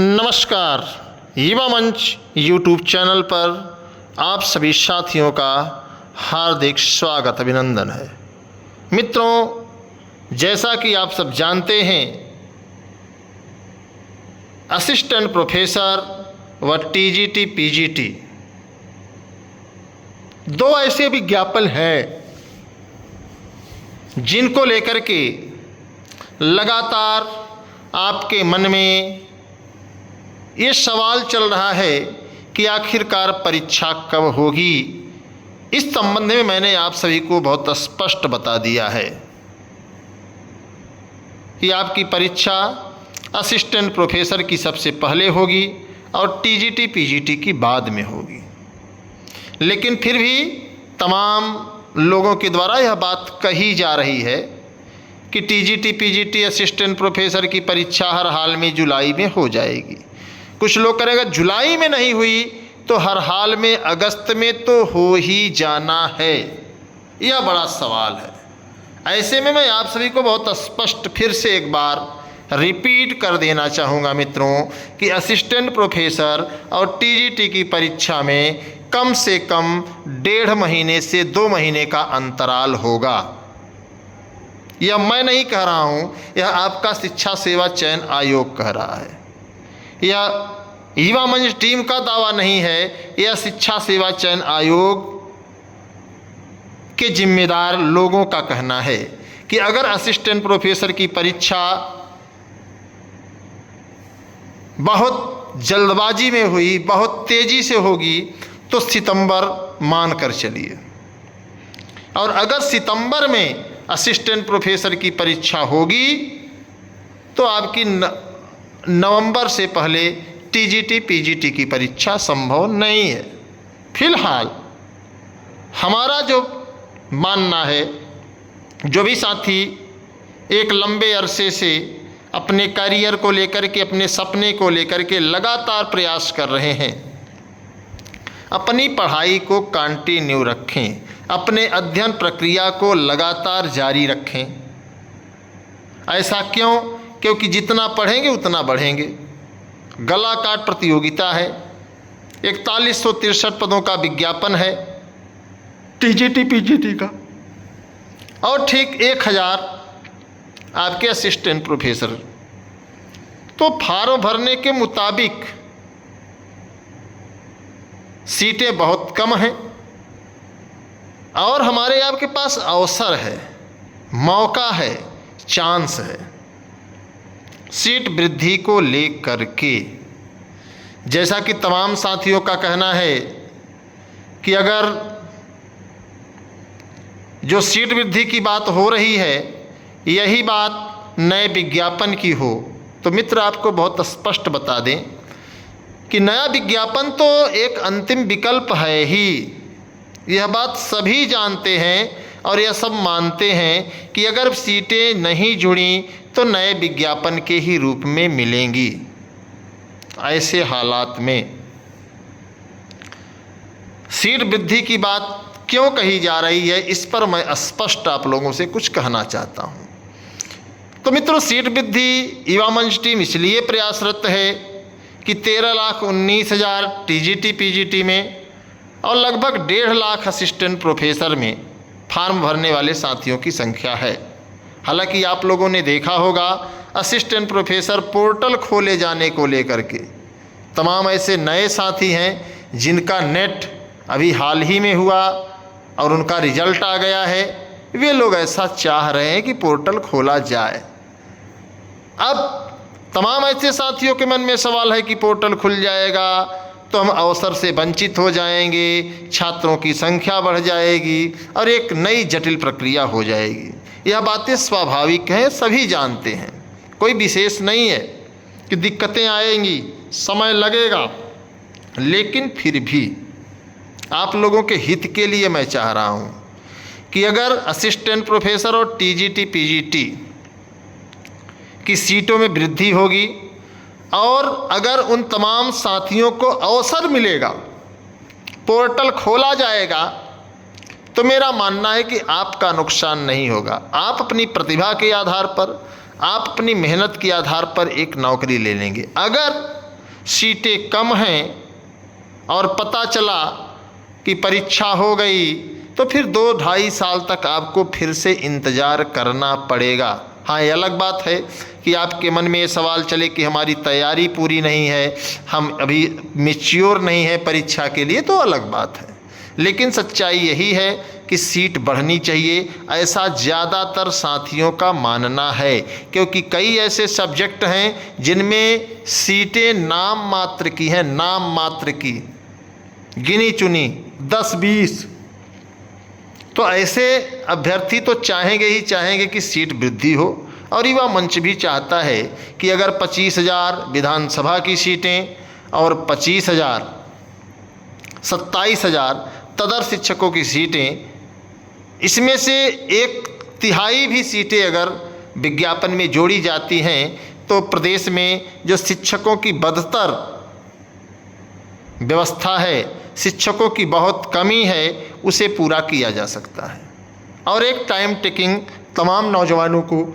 नमस्कार। युवा मंच यूट्यूब चैनल पर आप सभी साथियों का हार्दिक स्वागत अभिनंदन है। मित्रों, जैसा कि आप सब जानते हैं, असिस्टेंट प्रोफेसर व टीजीटी पीजीटी दो ऐसे विज्ञापन हैं जिनको लेकर के लगातार आपके मन में ये सवाल चल रहा है कि आखिरकार परीक्षा कब होगी। इस संबंध में मैंने आप सभी को बहुत स्पष्ट बता दिया है कि आपकी परीक्षा असिस्टेंट प्रोफेसर की सबसे पहले होगी और टीजीटी पीजीटी की बाद में होगी। लेकिन फिर भी तमाम लोगों के द्वारा यह बात कही जा रही है कि टीजीटी पीजीटी असिस्टेंट प्रोफेसर की परीक्षा हर हाल में जुलाई में हो जाएगी। कुछ लोग करेंगे जुलाई में नहीं हुई तो हर हाल में अगस्त में तो हो ही जाना है। यह बड़ा सवाल है। ऐसे में मैं आप सभी को बहुत स्पष्ट फिर से एक बार रिपीट कर देना चाहूँगा मित्रों कि असिस्टेंट प्रोफेसर और टीजीटी की परीक्षा में कम से कम 1.5 महीने से 2 महीने का अंतराल होगा। यह मैं नहीं कह रहा हूँ, यह आपका शिक्षा सेवा चयन आयोग कह रहा है। यह युवा मंच टीम का दावा नहीं है, यह शिक्षा सेवा चयन आयोग के जिम्मेदार लोगों का कहना है कि अगर असिस्टेंट प्रोफेसर की परीक्षा बहुत जल्दबाजी में हुई, बहुत तेज़ी से होगी तो सितंबर मान कर चलिए, और अगर सितंबर में असिस्टेंट प्रोफेसर की परीक्षा होगी तो आपकी नवंबर से पहले टीजीटी पीजीटी की परीक्षा संभव नहीं है। फिलहाल हमारा जो मानना है, जो भी साथी एक लंबे अरसे से अपने करियर को लेकर के, अपने सपने को लेकर के लगातार प्रयास कर रहे हैं, अपनी पढ़ाई को कंटिन्यू रखें, अपने अध्ययन प्रक्रिया को लगातार जारी रखें। ऐसा क्यों? क्योंकि जितना पढ़ेंगे उतना बढ़ेंगे। गला काट प्रतियोगिता है, 4163 पदों का विज्ञापन है टीजीटी पीजीटी का, और ठीक 1000 आपके असिस्टेंट प्रोफेसर। तो फार्म भरने के मुताबिक सीटें बहुत कम हैं और हमारे आपके पास अवसर है, मौका है, चांस है सीट वृद्धि को लेकर के। जैसा कि तमाम साथियों का कहना है कि अगर जो सीट वृद्धि की बात हो रही है यही बात नए विज्ञापन की हो तो मित्र आपको बहुत स्पष्ट बता दें कि नया विज्ञापन तो एक अंतिम विकल्प है ही। यह बात सभी जानते हैं और यह सब मानते हैं कि अगर सीटें नहीं जुड़ी तो नए विज्ञापन के ही रूप में मिलेंगी। ऐसे हालात में सीट वृद्धि की बात क्यों कही जा रही है, इस पर मैं स्पष्ट आप लोगों से कुछ कहना चाहता हूं। तो मित्रों, सीट वृद्धि युवा मंच टीम इसलिए प्रयासरत है कि 13,19,000 टीजीटी पीजीटी में और लगभग 1.5 लाख असिस्टेंट प्रोफेसर में फार्म भरने वाले साथियों की संख्या है। हालांकि आप लोगों ने देखा होगा असिस्टेंट प्रोफेसर पोर्टल खोले जाने को लेकर के तमाम ऐसे नए साथी हैं जिनका नेट अभी हाल ही में हुआ और उनका रिजल्ट आ गया है। वे लोग ऐसा चाह रहे हैं कि पोर्टल खोला जाए। अब तमाम ऐसे साथियों के मन में सवाल है कि पोर्टल खुल जाएगा तो हम अवसर से वंचित हो जाएंगे, छात्रों की संख्या बढ़ जाएगी और एक नई जटिल प्रक्रिया हो जाएगी। यह बातें स्वाभाविक हैं, सभी जानते हैं, कोई विशेष नहीं है कि दिक्कतें आएंगी, समय लगेगा। लेकिन फिर भी आप लोगों के हित के लिए मैं चाह रहा हूँ कि अगर असिस्टेंट प्रोफेसर और टीजीटी पीजीटी की सीटों में वृद्धि होगी और अगर उन तमाम साथियों को अवसर मिलेगा, पोर्टल खोला जाएगा, तो मेरा मानना है कि आपका नुकसान नहीं होगा। आप अपनी प्रतिभा के आधार पर, आप अपनी मेहनत के आधार पर एक नौकरी ले लेंगे। अगर सीटें कम हैं और पता चला कि परीक्षा हो गई तो फिर 2-2.5 साल तक आपको फिर से इंतज़ार करना पड़ेगा। हाँ, ये अलग बात है कि आपके मन में ये सवाल चले कि हमारी तैयारी पूरी नहीं है, हम अभी मैच्योर नहीं है परीक्षा के लिए, तो अलग बात है। लेकिन सच्चाई यही है कि सीट बढ़नी चाहिए, ऐसा ज़्यादातर साथियों का मानना है, क्योंकि कई ऐसे सब्जेक्ट हैं जिनमें सीटें नाम मात्र की हैं, नाम मात्र की, गिनी चुनी 10-20। तो ऐसे अभ्यर्थी तो चाहेंगे ही चाहेंगे कि सीट वृद्धि हो, और युवा मंच भी चाहता है कि अगर 25,000 विधानसभा की सीटें और 25,000 27,000 तदर्थ शिक्षकों की सीटें, इसमें से 1/3 भी सीटें अगर विज्ञापन में जोड़ी जाती हैं तो प्रदेश में जो शिक्षकों की बदतर व्यवस्था है, शिक्षकों की बहुत कमी है, उसे पूरा किया जा सकता है। और एक टाइम टेकिंग तमाम नौजवानों को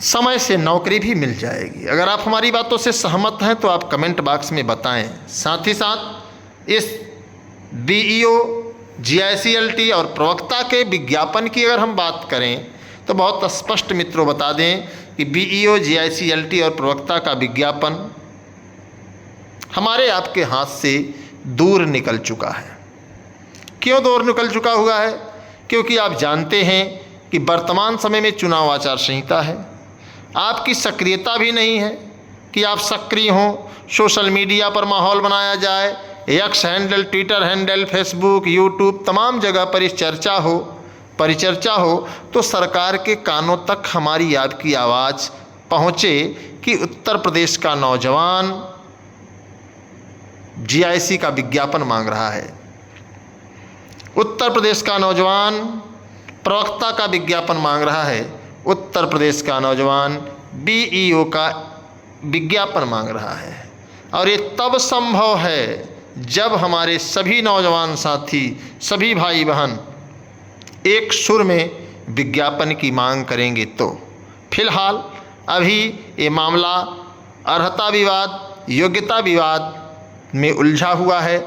समय से नौकरी भी मिल जाएगी। अगर आप हमारी बातों से सहमत हैं तो आप कमेंट बॉक्स में बताएं। साथ ही साथ इस BEO, GICLT और प्रवक्ता के विज्ञापन की अगर हम बात करें तो बहुत स्पष्ट मित्रों बता दें कि BEO, GICLT और प्रवक्ता का विज्ञापन हमारे आपके हाथ से दूर निकल चुका है। क्यों दूर निकल चुका हुआ है? क्योंकि आप जानते हैं कि वर्तमान समय में चुनाव आचार संहिता है, आपकी सक्रियता भी नहीं है कि आप सक्रिय हों, सोशल मीडिया पर माहौल बनाया जाए, x handle, Twitter handle, Facebook, YouTube, तमाम जगह पर इस परिचर्चा हो तो सरकार के कानों तक हमारी आपकी आवाज़ पहुँचे कि उत्तर प्रदेश का नौजवान GIC का विज्ञापन मांग रहा है, उत्तर प्रदेश का नौजवान प्रवक्ता का विज्ञापन मांग रहा है, उत्तर प्रदेश का नौजवान BEO का विज्ञापन मांग रहा है। और ये तब संभव है जब हमारे सभी नौजवान साथी, सभी भाई बहन एक सुर में विज्ञापन की मांग करेंगे। तो फिलहाल अभी ये मामला अर्हता विवाद, योग्यता विवाद में उलझा हुआ है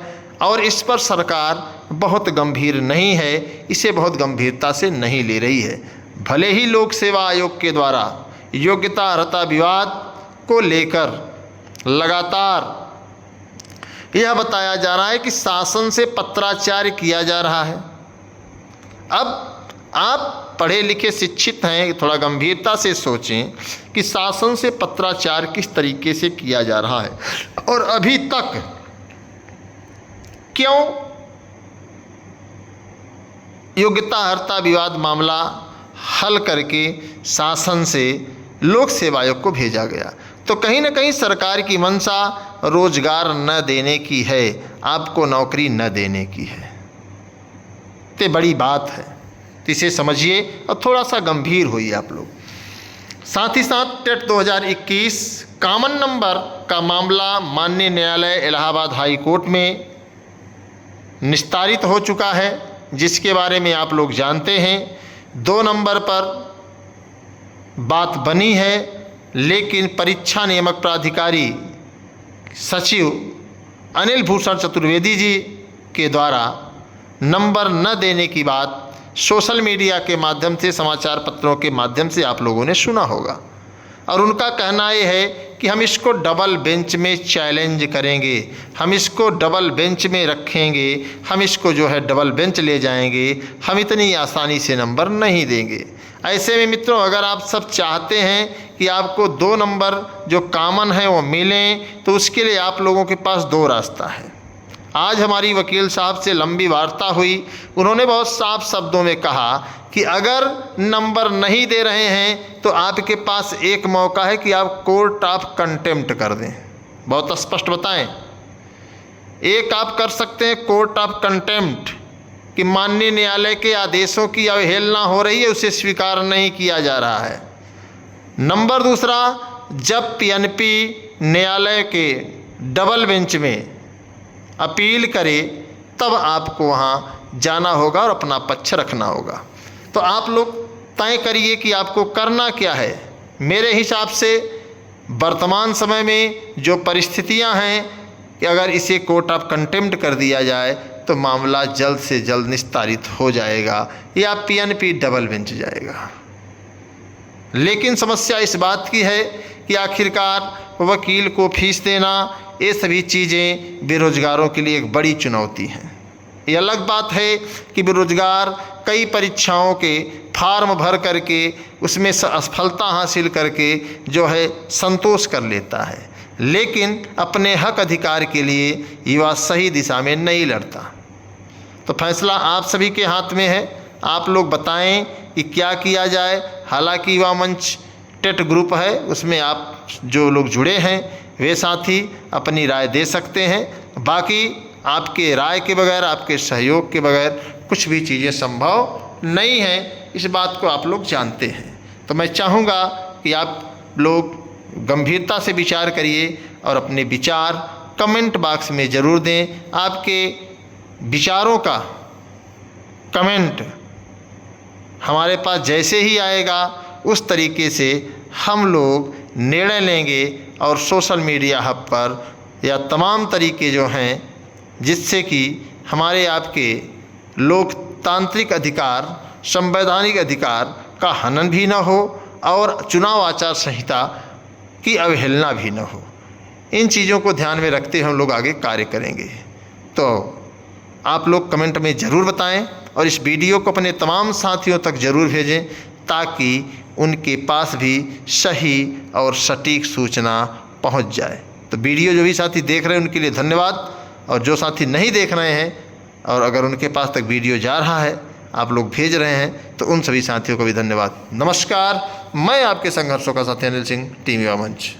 और इस पर सरकार बहुत गंभीर नहीं है, इसे बहुत गंभीरता से नहीं ले रही है। भले ही लोक सेवा आयोग के द्वारा योग्यता अर्हता विवाद को लेकर लगातार यह बताया जा रहा है कि शासन से पत्राचार किया जा रहा है। अब आप पढ़े लिखे शिक्षित हैं, थोड़ा गंभीरता से सोचें कि शासन से पत्राचार किस तरीके से किया जा रहा है और अभी तक क्यों योग्यता अर्हता विवाद मामला हल करके शासन से लोक सेवा आयोग को भेजा गया। तो कहीं ना कहीं सरकार की मंशा रोजगार न देने की है, आपको नौकरी न देने की है। तो बड़ी बात है, तो इसे समझिए और थोड़ा सा गंभीर होइए आप लोग। साथ ही साथ टेट 2021 कॉमन नंबर का मामला माननीय न्यायालय इलाहाबाद हाई कोर्ट में निस्तारित हो चुका है, जिसके बारे में आप लोग जानते हैं। 2 नंबर पर बात बनी है, लेकिन परीक्षा नियामक प्राधिकारी सचिव अनिल भूषण चतुर्वेदी जी के द्वारा नंबर न देने की बात सोशल मीडिया के माध्यम से, समाचार पत्रों के माध्यम से आप लोगों ने सुना होगा। और उनका कहना ये है कि हम इसको डबल बेंच में चैलेंज करेंगे, हम इसको डबल बेंच में रखेंगे, हम इसको जो है डबल बेंच ले जाएंगे, हम इतनी आसानी से नंबर नहीं देंगे। ऐसे में मित्रों, अगर आप सब चाहते हैं कि आपको 2 नंबर जो कॉमन है वो मिलें, तो उसके लिए आप लोगों के पास 2 रास्ता है। आज हमारी वकील साहब से लंबी वार्ता हुई, उन्होंने बहुत साफ शब्दों में कहा कि अगर नंबर नहीं दे रहे हैं तो आपके पास एक मौका है कि आप कोर्ट ऑफ कंटेम्प्ट कर दें। बहुत स्पष्ट बताएं, एक आप कर सकते हैं कोर्ट ऑफ कंटेम्प्ट कि माननीय न्यायालय के आदेशों की अवहेलना हो रही है, उसे स्वीकार नहीं किया जा रहा है। नंबर दूसरा, जब PNP न्यायालय के डबल बेंच में अपील करे तब आपको वहाँ जाना होगा और अपना पक्ष रखना होगा। तो आप लोग तय करिए कि आपको करना क्या है। मेरे हिसाब से वर्तमान समय में जो परिस्थितियां हैं कि अगर इसे कोर्ट ऑफ कंटेम्प्ट कर दिया जाए तो मामला जल्द से जल्द निस्तारित हो जाएगा या पीएनपी डबल बेंच जाएगा। लेकिन समस्या इस बात की है कि आखिरकार वकील को फीस देना, ये सभी चीज़ें बेरोजगारों के लिए एक बड़ी चुनौती हैं। ये अलग बात है कि बेरोजगार कई परीक्षाओं के फार्म भर करके उसमें असफलता हासिल करके जो है संतोष कर लेता है, लेकिन अपने हक अधिकार के लिए युवा सही दिशा में नहीं लड़ता। तो फैसला आप सभी के हाथ में है। आप लोग बताएं कि क्या किया जाए। हालांकि युवा मंच टेट ग्रुप है, उसमें आप जो लोग जुड़े हैं वे साथी अपनी राय दे सकते हैं। बाकी आपके राय के बगैर, आपके सहयोग के बगैर कुछ भी चीज़ें संभव नहीं हैं, इस बात को आप लोग जानते हैं। तो मैं चाहूँगा कि आप लोग गंभीरता से विचार करिए और अपने विचार कमेंट बॉक्स में ज़रूर दें। आपके विचारों का कमेंट हमारे पास जैसे ही आएगा उस तरीके से हम लोग निर्णय लेंगे और सोशल मीडिया हब पर या तमाम तरीके जो हैं जिससे कि हमारे आपके लोकतांत्रिक अधिकार, संवैधानिक अधिकार का हनन भी न हो और चुनाव आचार संहिता की अवहेलना भी न हो, इन चीज़ों को ध्यान में रखते हम लोग आगे कार्य करेंगे। तो आप लोग कमेंट में ज़रूर बताएं और इस वीडियो को अपने तमाम साथियों तक ज़रूर भेजें ताकि उनके पास भी सही और सटीक सूचना पहुंच जाए। तो वीडियो जो भी साथी देख रहे हैं उनके लिए धन्यवाद, और जो साथी नहीं देख रहे हैं और अगर उनके पास तक वीडियो जा रहा है, आप लोग भेज रहे हैं, तो उन सभी साथियों को भी धन्यवाद। नमस्कार, मैं आपके संघर्षों का साथी अनिल सिंह, टीम युवा मंच।